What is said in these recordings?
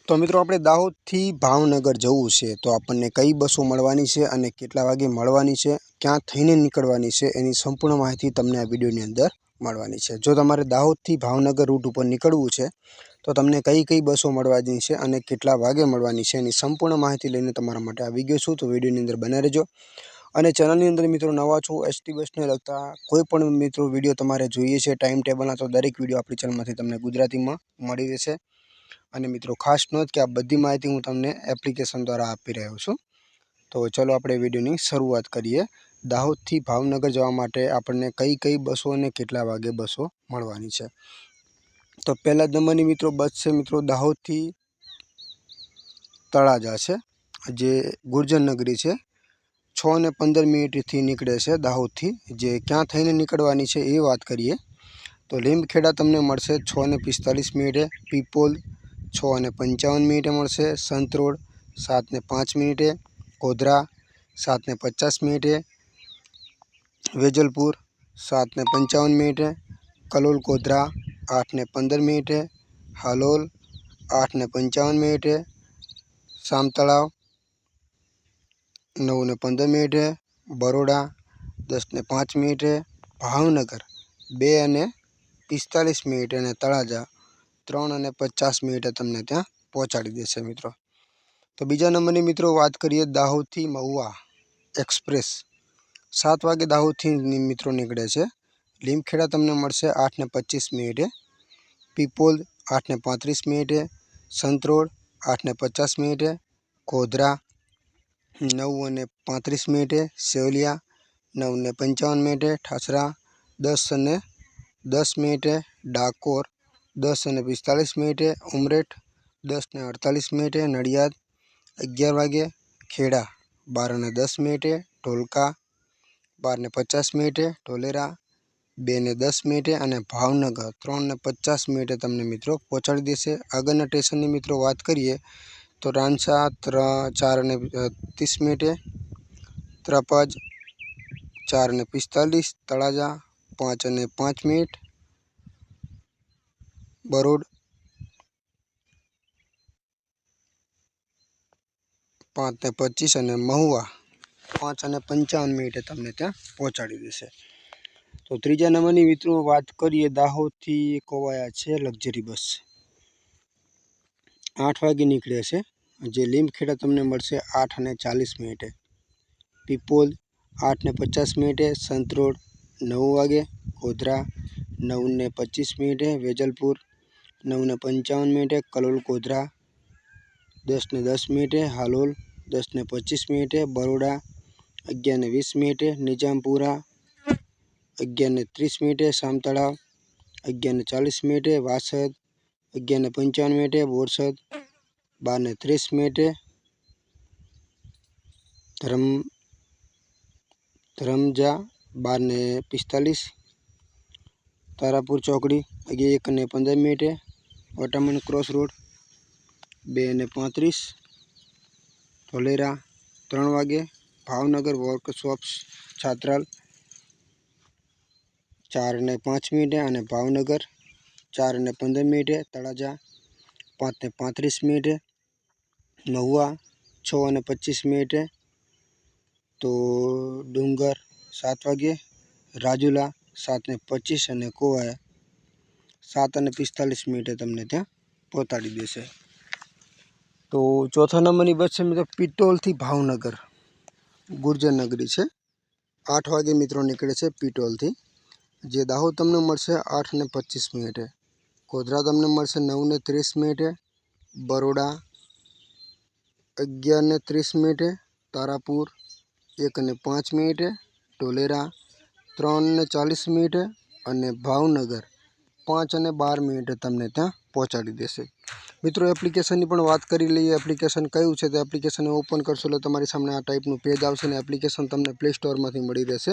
तो मित्रों આપણે દાહોદથી ભાવનગર જવું છે તો આપણને કઈ બસો મળવાની છે અને કેટલા વાગે મળવાની છે, ક્યાં થઈને નીકળવાની છે એની સંપૂર્ણ માહિતી તમને આ વિડિયોની અંદર મળવાની છે। જો તમારે દાહોદથી ભાવનગર રૂટ ઉપર નીકળવું છે તો તમને કઈ બસો મળવાની છે અને કેટલા વાગે મળવાની છે એની સંપૂર્ણ માહિતી લઈને તમારા માટે આવી ગયો છું। તો વિડિયોની અંદર બને રહેજો અને ચેનલની અંદર મિત્રો નવા છો એસટી બસને લગતા કોઈ પણ મિત્રો વિડિયો તમારે જોઈએ છે ટાઈમ ટેબલના તો દરેક વિડિયો આપણી ચેનલમાંથી તમને ગુજરાતીમાં મળી રહેશે। અને મિત્રો ખાસ નોંધ કે આ બધી માહિતી હું તમને એપ્લિકેશન દ્વારા આપી રહ્યો છું। તો ચલો આપણે વિડિયોની શરૂઆત કરીએ। દાહોદથી ભાવનગર જવા માટે આપણને કઈ બસો અને કેટલા વાગે બસો મળવાની છે। તો પહેલા નંબરની મિત્રો બસ છે મિત્રો દાહોદથી તળાજા છે, જે ગુર્જર નગરી છે। 6:15 નીકળે છે દાહોદથી। જે ક્યાં થઈને નીકળવાની છે એ વાત કરીએ તો લીમખેડા તમને મળશે 6:45, પીપોલ 6:55 મળશે, સંતરોડ 7:05, ગોધરા 7:50, વેજલપુર 7:55, કલોલ ગોધરા 8:15, હાલોલ 8:55, સામતળાવ 9:15, બરોડા 10:05, ભાવનગર 2:45 અને તળાજા 3:50 તમને ત્યાં પહોંચાડી દેશે મિત્રો। તો બીજા નંબરની મિત્રો વાત કરીએ દાહોદથી મહુવા એક્સપ્રેસ 7 વાગે દાહોદથી મિત્રો નીકળે છે। લીમખેડા તમને મળશે 8:25, પીપોલ 8:35, સંતરોડ 8:50, ગોધરા 9:35, સેવલિયા 9:55, ઠાસરા 10:10, ડાકોર 10:45, ઉમરેઠ 10:48, નડિયાદ 11 વાગે, ખેડા 12:10, ઢોલકા 12:50, ઢોલેરા 2:10 અને ભાવનગર 3:50 તમને મિત્રો પહોંચાડી દેશે। આગળના સ્ટેશનની મિત્રો વાત કરીએ તો રાનસા 4:30, ત્રપજ 4:45, તળાજા 5:05, બરોડ 5:25 અને મહુવા 5:55 તમને ત્યાં પહોંચાડી દેશે। તો ત્રીજા નંબરની મિત્રો વાત કરીએ દાહોદથી કોવાયા છે લક્ઝરી બસ 8 વાગે નીકળે છે। જે લીમખેડા તમને મળશે 8:40, પીપોલ 8:50, સંતરોડ 9 વાગે, ગોધરા 9:25, વેજલપુર 9:55, કલોલ ગોધરા 10:10, હાલોલ 10:25, બરોડા 11:20, નિજામપુરા 11:30, સામતળાવ 11:40, વાસદ 11:55, બોરસદ 12:30, ધરમજા 12:45, તારાપુર ચોકડી 1:15, વટામણ ક્રોસ રોડ 2:35, ઢોલેરા 3 વાગે, ભાવનગર વર્કશોપ્સ છાત્રાલ 4:05 અને ભાવનગર 4:15, તળાજા 5:35, મહુવા 6:25, તો ડુંગર 7 વાગે, રાજુલા 7:25 અને કોવાયા 7:45 તમને ત્યાં પહોંચાડી દેશે। તો ચોથા નંબરની બસ છે મિત્રો પીટોલથી ભાવનગર ગુર્જર નગરી છે। 8 વાગે મિત્રો નીકળે છે પીટોલથી। જે દાહોદ તમને મળશે 8:25, ગોધરા તમને મળશે 9:30, બરોડા 11:30, તારાપુર 1:05, ઢોલેરા 3:40 અને ભાવનગર 5:12 તમને ત્યાં પહોંચાડી દેશે। મિત્રો એપ્લિકેશનની પણ વાત કરી લઈએ। એપ્લિકેશન કયું છે તો એપ્લિકેશન ઓપન કરશો એટલે તમારી સામે આ ટાઈપનું પેજ આવશે અને એપ્લિકેશન તમને પ્લે સ્ટોરમાંથી મળી રહેશે।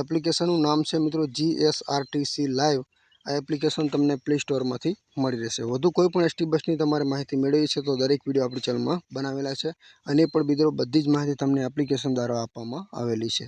એપ્લિકેશનનું નામ છે મિત્રો જીએસઆરટીસી લાઈવ। આ એપ્લિકેશન તમને પ્લે સ્ટોરમાંથી મળી રહેશે। વધુ કોઈ પણ એસટી બસની તમારે માહિતી મેળવવી છે તો દરેક વિડીયો આપણી ચેનલમાં બનાવેલા છે અને પણ મિત્રો બધી જ માહિતી તમને એપ્લિકેશન દ્વારા આપવામાં આવેલી છે।